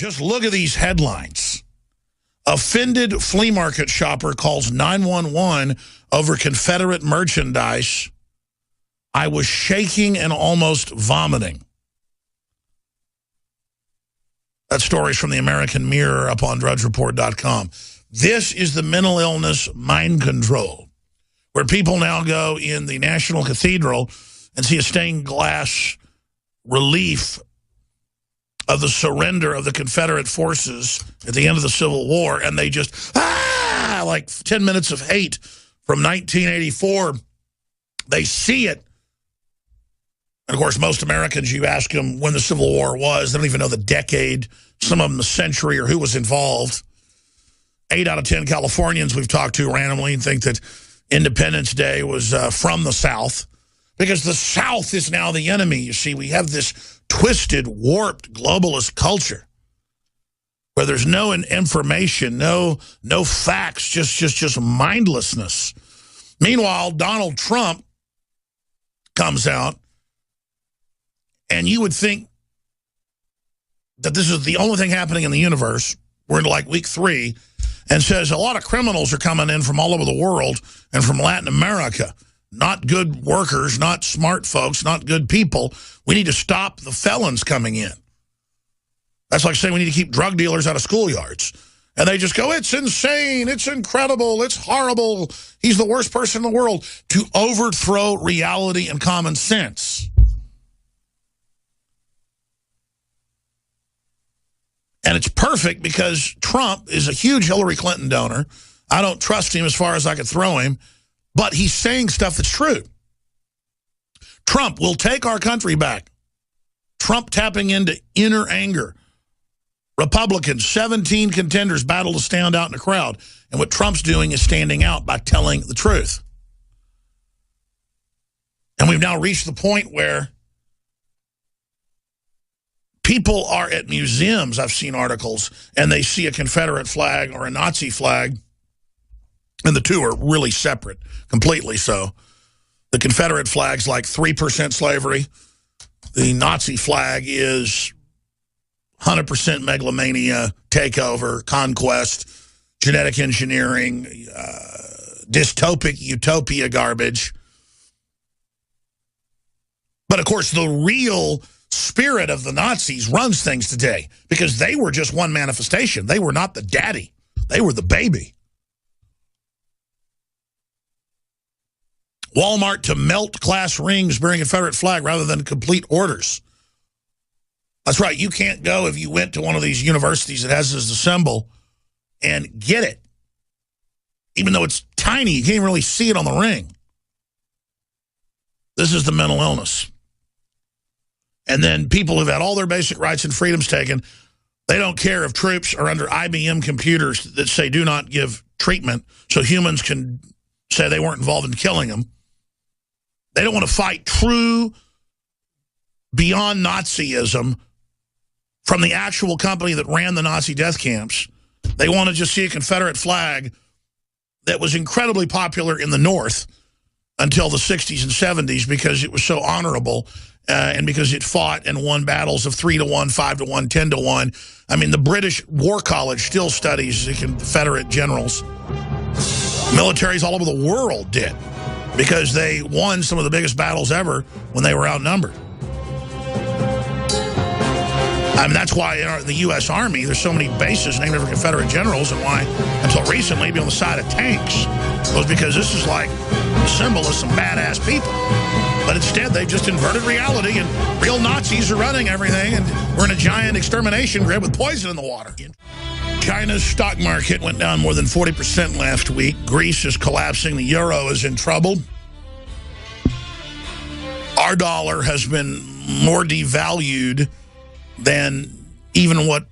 Just look at these headlines. Offended flea market shopper calls 911 over Confederate merchandise. I was shaking and almost vomiting. That story's from the American Mirror up on drudgereport.com. This is the mental illness mind control, where people now go in the National Cathedral and see a stained glass relief of the surrender of the Confederate forces at the end of the Civil War, and they just, like 10 minutes of hate from 1984. They see it. And, of course, most Americans, you ask them when the Civil War was, they don't even know the decade, some of them the century, or who was involved. 8 out of 10 Californians we've talked to randomly think that Independence Day was from the South, because the South is now the enemy. You see, we have this twisted, warped, globalist culture where there's no information, no facts, just mindlessness. Meanwhile, Donald Trump comes out, and you would think that this is the only thing happening in the universe. We're in like week 3, and says a lot of criminals are coming in from all over the world and from Latin America. Not good workers, not smart folks, not good people. We need to stop the felons coming in. That's like saying we need to keep drug dealers out of schoolyards. And they just go, it's insane, it's incredible, it's horrible, he's the worst person in the world, to overthrow reality and common sense. And it's perfect because Trump is a huge Hillary Clinton donor. I don't trust him as far as I could throw him, but he's saying stuff that's true. Trump will take our country back. Trump tapping into inner anger. Republicans, 17 contenders battle to stand out in the crowd. And what Trump's doing is standing out by telling the truth. And we've now reached the point where people are at museums, I've seen articles, and they see a Confederate flag or a Nazi flag, and the two are really separate, completely so. The Confederate flag's like 3% slavery. The Nazi flag is 100% megalomania, takeover, conquest, genetic engineering, dystopic utopia garbage. But, of course, the real spirit of the Nazis runs things today because they were just one manifestation. They were not the daddy. They were the baby. Walmart to melt class rings bearing a Confederate flag rather than complete orders. That's right. You can't go if you went to one of these universities that has this as a symbol and get it. Even though it's tiny, you can't really see it on the ring. This is the mental illness. And then people who've had all their basic rights and freedoms taken, they don't care if troops are under IBM computers that say do not give treatment so humans can say they weren't involved in killing them. They don't want to fight true, beyond Nazism from the actual company that ran the Nazi death camps. They want to just see a Confederate flag that was incredibly popular in the North until the 60s and 70s because it was so honorable and because it fought and won battles of 3-1, 5-1, 10-1. I mean, the British War College still studies the Confederate generals. Militaries all over the world did, because they won some of the biggest battles ever when they were outnumbered. I mean, that's why in the U.S. Army, there's so many bases named after Confederate generals, and why, until recently, be on the side of tanks was because this is like a symbol of some badass people. But instead, they've just inverted reality, and real Nazis are running everything, and we're in a giant extermination grid with poison in the water. China's stock market went down more than 40% last week. Greece is collapsing. The euro is in trouble. Our dollar has been more devalued than even what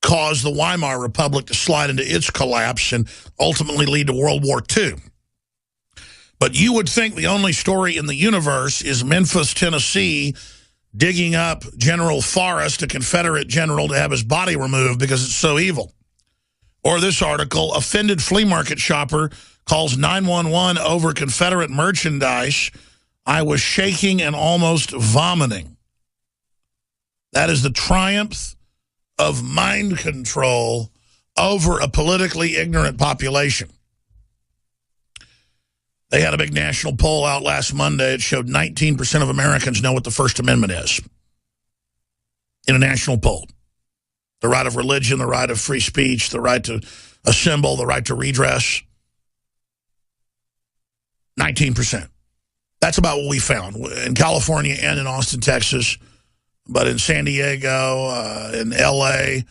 caused the Weimar Republic to slide into its collapse and ultimately lead to World War II. But you would think the only story in the universe is Memphis, Tennessee, digging up General Forrest, a Confederate general, to have his body removed because it's so evil. Or this article, offended flea market shopper calls 911 over Confederate merchandise. I was shaking and almost vomiting. That is the triumph of mind control over a politically ignorant population. They had a big national poll out last Monday. It showed 19% of Americans know what the First Amendment is in a national poll. The right of religion, the right of free speech, the right to assemble, the right to redress. 19%. That's about what we found in California and in Austin, Texas. But in San Diego, in L.A.,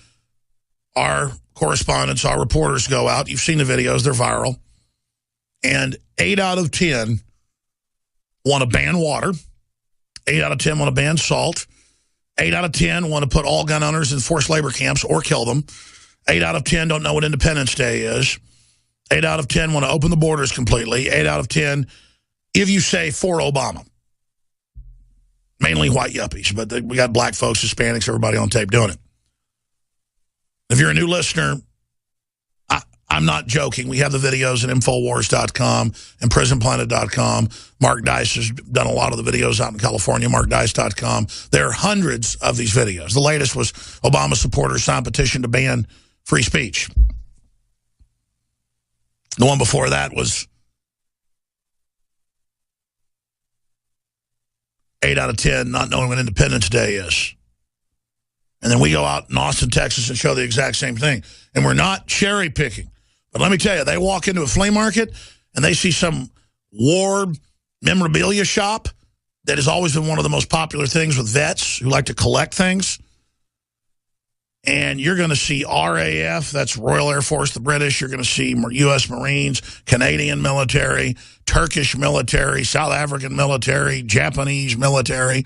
our correspondents, our reporters go out. You've seen the videos. They're viral. And 8 out of 10 want to ban water. 8 out of 10 want to ban salt. 8 out of 10 want to put all gun owners in forced labor camps or kill them. 8 out of 10 don't know what Independence Day is. 8 out of 10 want to open the borders completely. 8 out of 10, if you say for Obama. Mainly white yuppies, but we got black folks, Hispanics, everybody on tape doing it. If you're a new listener, I'm not joking. We have the videos at Infowars.com and PrisonPlanet.com. Mark Dice has done a lot of the videos out in California, MarkDice.com. There are hundreds of these videos. The latest was Obama supporters signed petition to ban free speech. The one before that was 8 out of 10 not knowing what Independence Day is. And then we go out in Austin, Texas and show the exact same thing. And we're not cherry picking. But let me tell you, they walk into a flea market and they see some war memorabilia shop that has always been one of the most popular things with vets who like to collect things. And you're going to see RAF, that's Royal Air Force, the British. You're going to see U.S. Marines, Canadian military, Turkish military, South African military, Japanese military.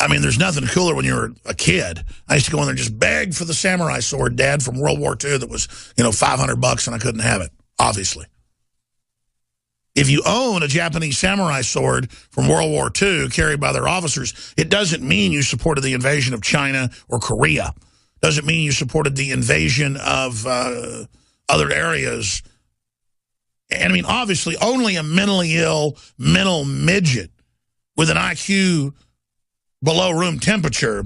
I mean, there's nothing cooler when you were a kid. I used to go in there and just beg for the samurai sword, Dad, from World War II that was, $500 and I couldn't have it, obviously. If you own a Japanese samurai sword from World War II carried by their officers, it doesn't mean you supported the invasion of China or Korea. Doesn't mean you supported the invasion of other areas. And I mean, obviously, only a mentally ill, mental midget with an IQ below room temperature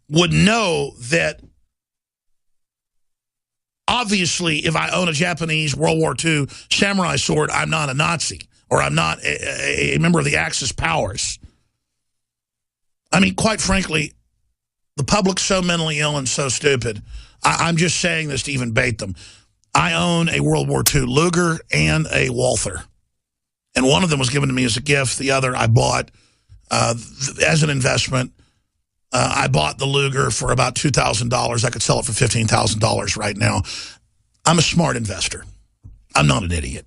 would know that obviously if I own a Japanese World War II samurai sword, I'm not a Nazi or I'm not a member of the Axis powers. I mean, quite frankly, the public's so mentally ill and so stupid. I'm just saying this to even bait them. I own a World War II Luger and a Walther. And one of them was given to me as a gift. The other I bought as an investment. I bought the Luger for about $2,000. I could sell it for $15,000 right now. I'm a smart investor. I'm not an idiot.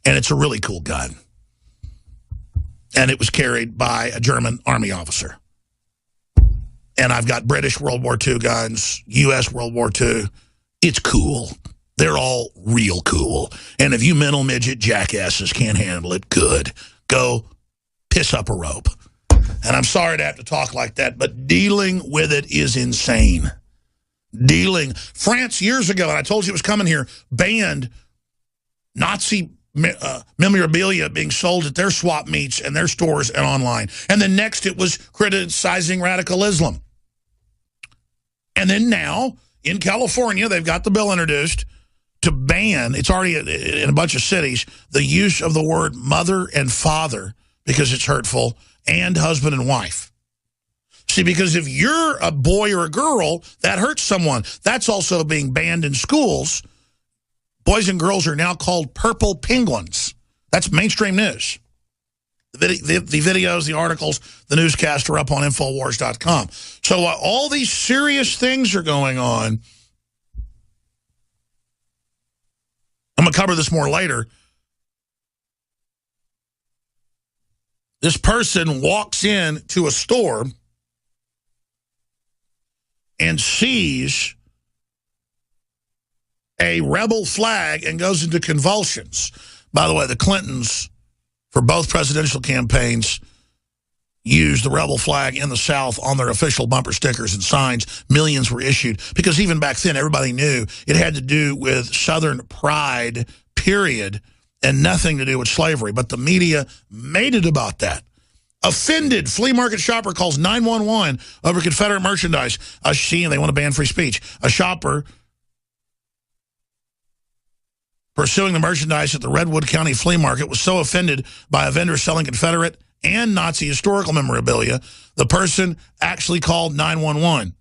And it's a really cool gun. And it was carried by a German army officer. And I've got British World War II guns, U.S. World War II. It's cool. They're all real cool. And if you mental midget jackasses can't handle it, good. Go piss up a rope. And I'm sorry to have to talk like that, but dealing with it is insane. France years ago, and I told you it was coming here, banned Nazi memorabilia being sold at their swap meets and their stores and online. And then next it was criticizing radical Islam. And then now, in California, they've got the bill introduced to ban, it's already in a bunch of cities, the use of the word mother and father because it's hurtful, and husband and wife. See, because if you're a boy or a girl, that hurts someone. That's also being banned in schools. Boys and girls are now called purple penguins. That's mainstream news. The videos, the articles, the newscasts are up on Infowars.com. So all these serious things are going on. I'm going to cover this more later. This person walks into a store and sees a rebel flag and goes into convulsions. By the way, the Clintons, for both presidential campaigns, used the rebel flag in the South on their official bumper stickers and signs. Millions were issued because even back then, everybody knew it had to do with Southern pride, period, and nothing to do with slavery. But the media made it about that. Offended flea market shopper calls 911 over Confederate merchandise. They want to ban free speech. A shopper pursuing the merchandise at the Redwood County Flea Market was so offended by a vendor selling Confederate and Nazi historical memorabilia, the person actually called 911.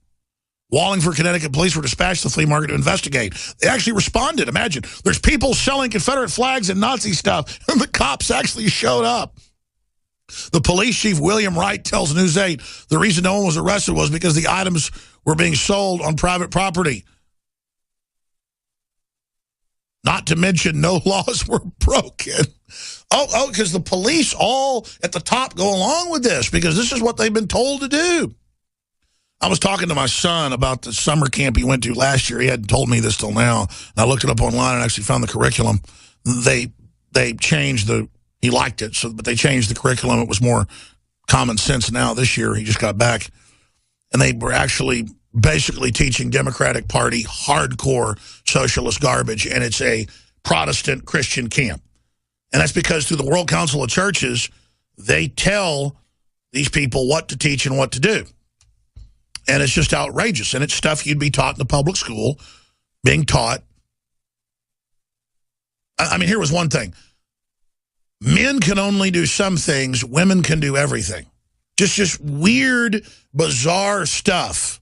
Wallingford, Connecticut police were dispatched to the flea market to investigate. They actually responded. Imagine, there's people selling Confederate flags and Nazi stuff, and the cops actually showed up. The police chief, William Wright, tells News 8 the reason no one was arrested was because the items were being sold on private property. Not to mention no laws were broken. Because the police all at the top go along with this because this is what they've been told to do. I was talking to my son about the summer camp he went to last year. He hadn't told me this till now. And I looked it up online and actually found the curriculum. They changed he liked it, but they changed the curriculum. It was more common sense now this year. He just got back. And they were actually basically teaching Democratic Party hardcore socialist garbage, and it's a Protestant Christian camp. And that's because through the World Council of Churches, they tell these people what to teach and what to do. And it's just outrageous. And it's stuff you'd be taught in the public school, being taught. I mean, here was one thing. Men can only do some things. Women can do everything. Just weird, bizarre stuff.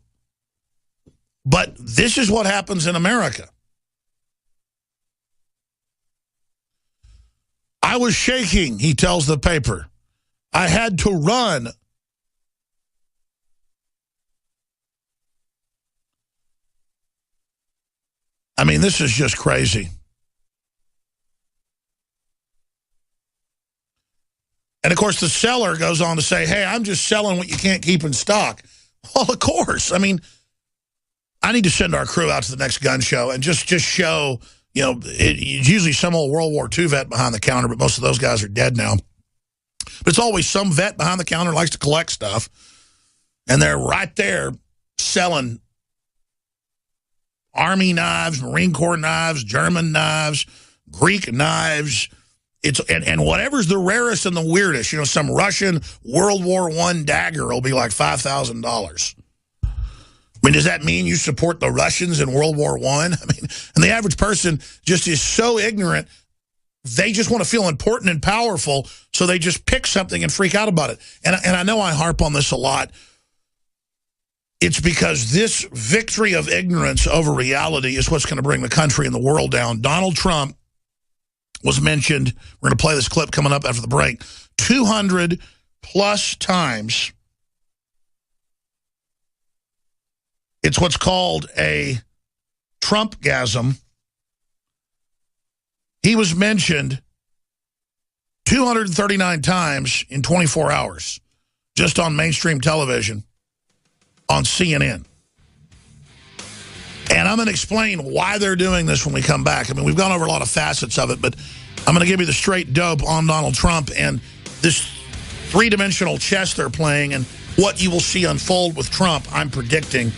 But this is what happens in America. I was shaking, he tells the paper. I had to run. I mean, this is just crazy. And, of course, the seller goes on to say, hey, I'm just selling what you can't keep in stock. Well, of course. I mean, I need to send our crew out to the next gun show and just show, you know, it's usually some old World War II vet behind the counter, but most of those guys are dead now. But it's always some vet behind the counter likes to collect stuff. And they're right there selling Army knives, Marine Corps knives, German knives, Greek knives. And whatever's the rarest and the weirdest, you know, some Russian World War I dagger will be like $5,000. I mean, does that mean you support the Russians in World War I? I mean, and the average person just is so ignorant, they just want to feel important and powerful, so they just pick something and freak out about it. And I know I harp on this a lot. It's because this victory of ignorance over reality is what's going to bring the country and the world down. Donald Trump was mentioned. We're going to play this clip coming up after the break. 200 plus times. It's what's called a Trumpgasm. He was mentioned 239 times in 24 hours, just on mainstream television, on CNN. And I'm going to explain why they're doing this when we come back. I mean, we've gone over a lot of facets of it, but I'm going to give you the straight dope on Donald Trump and this three-dimensional chess they're playing and what you will see unfold with Trump, I'm predicting,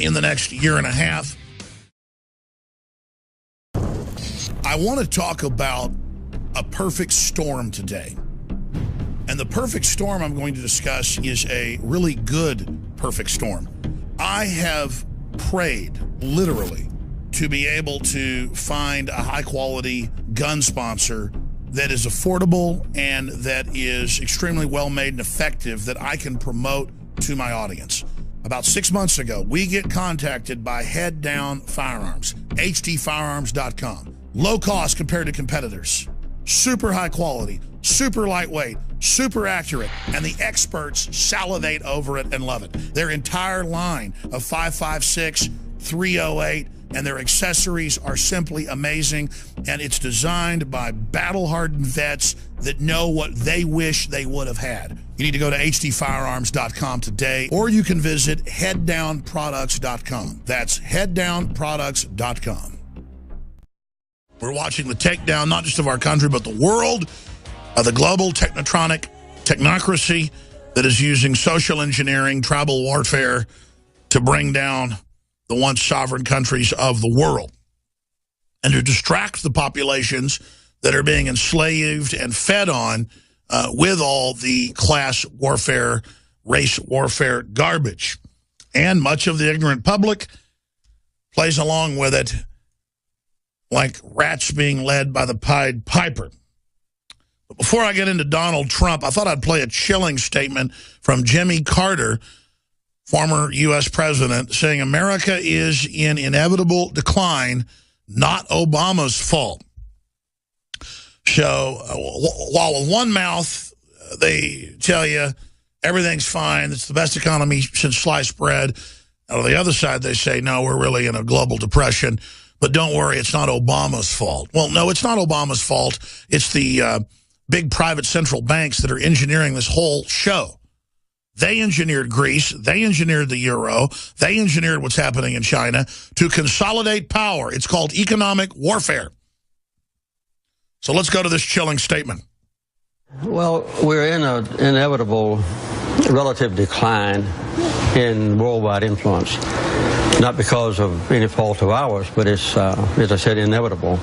in the next year and a half. I want to talk about a perfect storm today. And the perfect storm I'm going to discuss is a really good perfect storm. I have prayed, literally, to be able to find a high-quality gun sponsor that is affordable and that is extremely well-made and effective that I can promote to my audience. About 6 months ago, we get contacted by Head Down Firearms, hdfirearms.com. Low cost compared to competitors, super high quality, super lightweight, super accurate, and the experts salivate over it and love it. Their entire line of 5.56, 308, and their accessories are simply amazing, and it's designed by battle-hardened vets that know what they wish they would have had. You need to go to hdfirearms.com today, or you can visit headdownproducts.com. That's headdownproducts.com. We're watching the takedown, not just of our country, but the world, of the global technocracy that is using social engineering, tribal warfare to bring down the once sovereign countries of the world and to distract the populations that are being enslaved and fed on with all the class warfare, race warfare garbage. And much of the ignorant public plays along with it like rats being led by the Pied Piper. But before I get into Donald Trump, I thought I'd play a chilling statement from Jimmy Carter, former U.S. president, saying America is in inevitable decline, not Obama's fault. So while with one mouth they tell you everything's fine, it's the best economy since sliced bread, on the other side they say, no, we're really in a global depression, but don't worry, it's not Obama's fault. Well, no, it's not Obama's fault. It's the big private central banks that are engineering this whole show. They engineered Greece. They engineered the euro. They engineered what's happening in China to consolidate power. It's called economic warfare. So let's go to this chilling statement. Well, we're in an inevitable relative decline in worldwide influence, not because of any fault of ours, but it's, as I said, inevitable.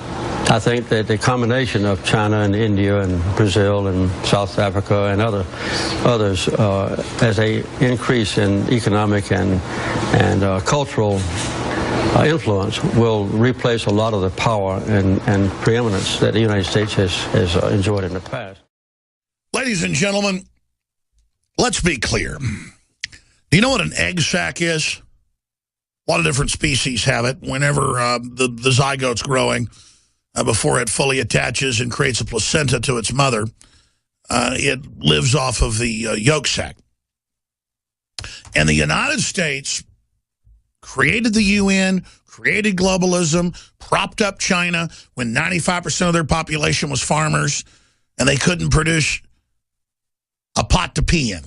I think that the combination of China and India and Brazil and South Africa and others as a increase in economic and cultural influence will replace a lot of the power and preeminence that the United States has enjoyed in the past. Ladies and gentlemen, let's be clear. Do you know what an egg sac is? A lot of different species have it. Whenever the zygote's growing, before it fully attaches and creates a placenta to its mother, it lives off of the yolk sac. And the United States created the UN, created globalism, propped up China when 95% of their population was farmers and they couldn't produce a pot to pee in.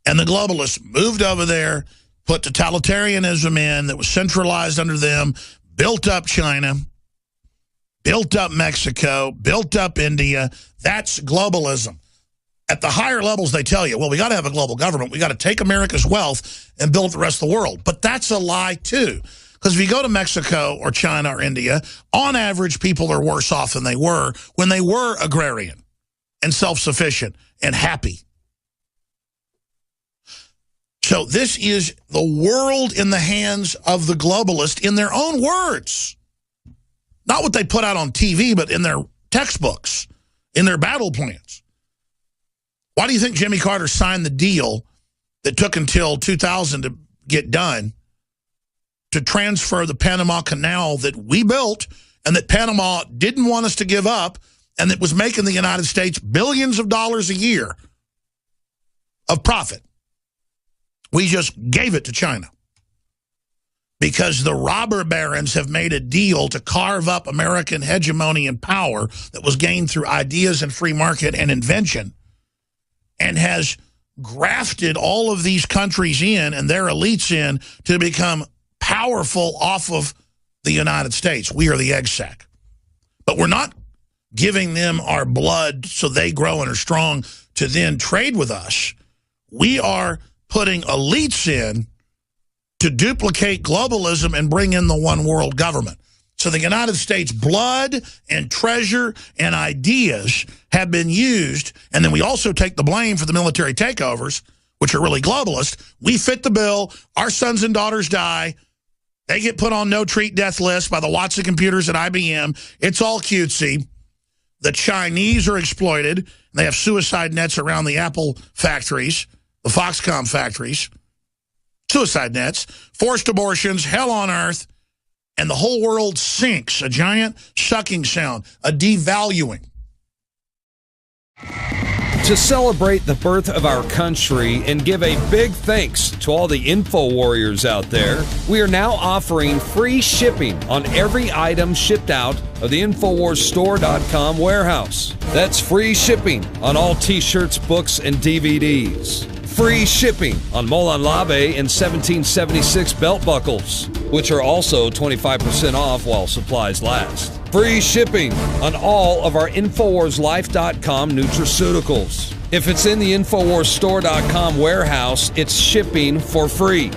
And the globalists moved over there, put totalitarianism in that was centralized under them, built up China, built up Mexico, built up India. That's globalism. At the higher levels, they tell you, well, we got to have a global government. We got to take America's wealth and build the rest of the world. But that's a lie, too. Because if you go to Mexico or China or India, on average, people are worse off than they were when they were agrarian and self-sufficient and happy. So this is the world in the hands of the globalist in their own words. Not what they put out on TV, but in their textbooks, in their battle plans. Why do you think Jimmy Carter signed the deal that took until 2000 to get done to transfer the Panama Canal that we built and that Panama didn't want us to give up and that was making the United States billions of dollars a year of profit? We just gave it to China because the robber barons have made a deal to carve up American hegemony and power that was gained through ideas and free market and invention, and has grafted all of these countries in and their elites in to become powerful off of the United States. We are the egg sac. But we're not giving them our blood so they grow and are strong to then trade with us. We are putting elites in to duplicate globalism and bring in the one world government. So the United States blood and treasure and ideas have been used, and then we also take the blame for the military takeovers, which are really globalist. We fit the bill. Our sons and daughters die. They get put on no-treat death list by the Watson computers at IBM. It's all cutesy. The Chinese are exploited. They have suicide nets around the Apple factories, the Foxconn factories. Suicide nets, forced abortions, hell on earth. And the whole world sinks, a giant sucking sound, a devaluing. To celebrate the birth of our country and give a big thanks to all the info warriors out there, we are now offering free shipping on every item shipped out of the InfoWarsStore.com warehouse. That's free shipping on all t-shirts, books, and DVDs. Free shipping on Molan Labe and 1776 belt buckles, which are also 25% off while supplies last. Free shipping on all of our InfoWarsLife.com nutraceuticals. If it's in the InfoWarsStore.com warehouse, it's shipping for free,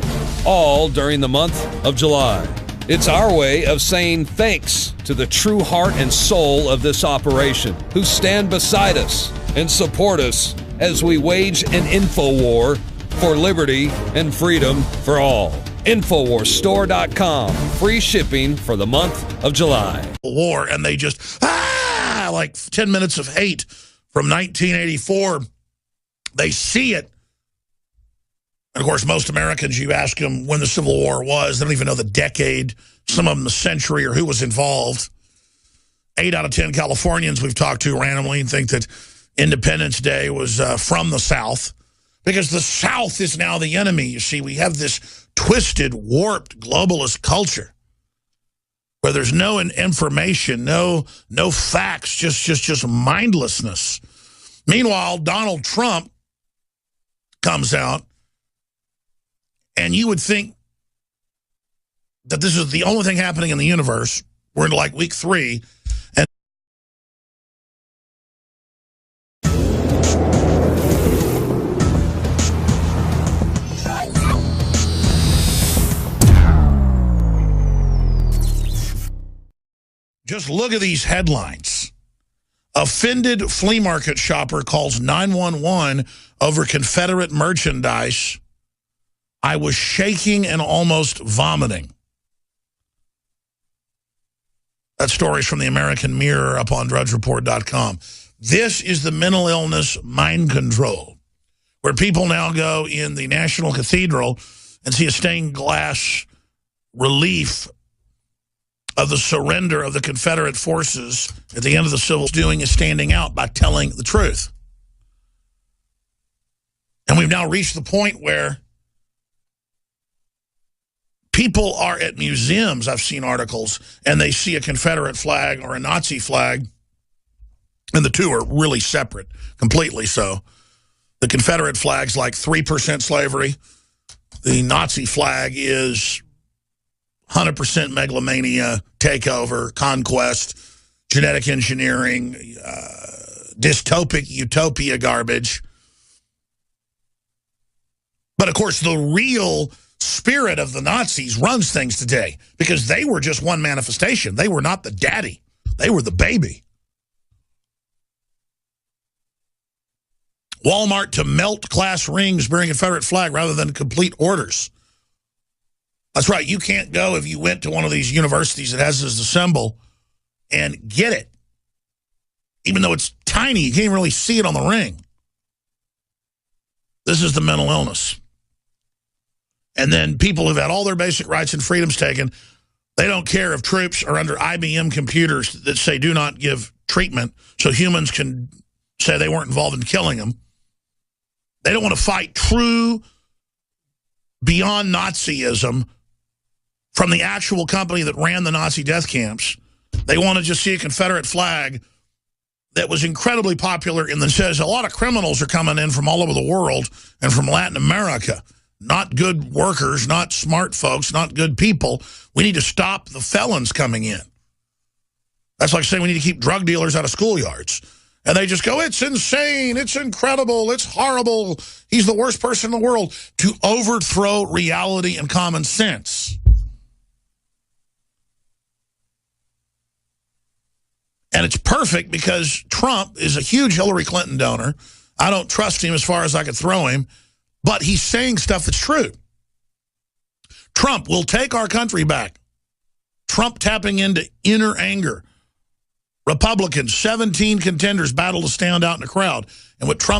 all during the month of July. It's our way of saying thanks to the true heart and soul of this operation, who stand beside us and support us as we wage an info war for liberty and freedom for all. InfoWarsStore.com. Free shipping for the month of July. War, and they just, like 10 minutes of hate from 1984. They see it. And of course, most Americans, you ask them when the Civil War was, they don't even know the decade, some of them the century, or who was involved. 8 out of 10 Californians we've talked to randomly think that Independence Day was from the South, because the South is now the enemy. You see, we have this twisted, warped, globalist culture where there's no information, no facts, just mindlessness. Meanwhile, Donald Trump comes out, and you would think that this is the only thing happening in the universe. We're into like week 3. And just look at these headlines. Offended flea market shopper calls 911 over Confederate merchandise. I was shaking and almost vomiting. That story's from the American Mirror up on DrudgeReport.com. This is the mental illness mind control, where people now go in the National Cathedral and see a stained glass relief of the surrender of the Confederate forces at the end of the Civil War. Doing is standing out by telling the truth. And we've now reached the point where people are at museums, I've seen articles, and they see a Confederate flag or a Nazi flag, and the two are really separate, completely so. The Confederate flag's like 3% slavery. The Nazi flag is 100% megalomania, takeover, conquest, genetic engineering, dystopic utopia garbage. But of course, the real spirit of the Nazis runs things today, because they were just one manifestation. They were not the daddy. They were the baby. Walmart to melt class rings bearing a Confederate flag rather than complete orders. That's right. You can't go if you went to one of these universities that has this as a symbol and get it. Even though it's tiny, you can't really see it on the ring. This is the mental illness. And then people who've had all their basic rights and freedoms taken, they don't care if troops are under IBM computers that say do not give treatment so humans can say they weren't involved in killing them. They don't want to fight true beyond Nazism from the actual company that ran the Nazi death camps. They want to just see a Confederate flag that was incredibly popular and that says a lot of criminals are coming in from all over the world and from Latin America. Not good workers, not smart folks, not good people. We need to stop the felons coming in. That's like saying we need to keep drug dealers out of schoolyards. And they just go, it's insane, it's incredible, it's horrible, he's the worst person in the world, to overthrow reality and common sense. And it's perfect because Trump is a huge Hillary Clinton donor. I don't trust him as far as I could throw him. But he's saying stuff that's true. Trump will take our country back. Trump tapping into inner anger. Republicans, 17 contenders battle to stand out in the crowd. And what Trump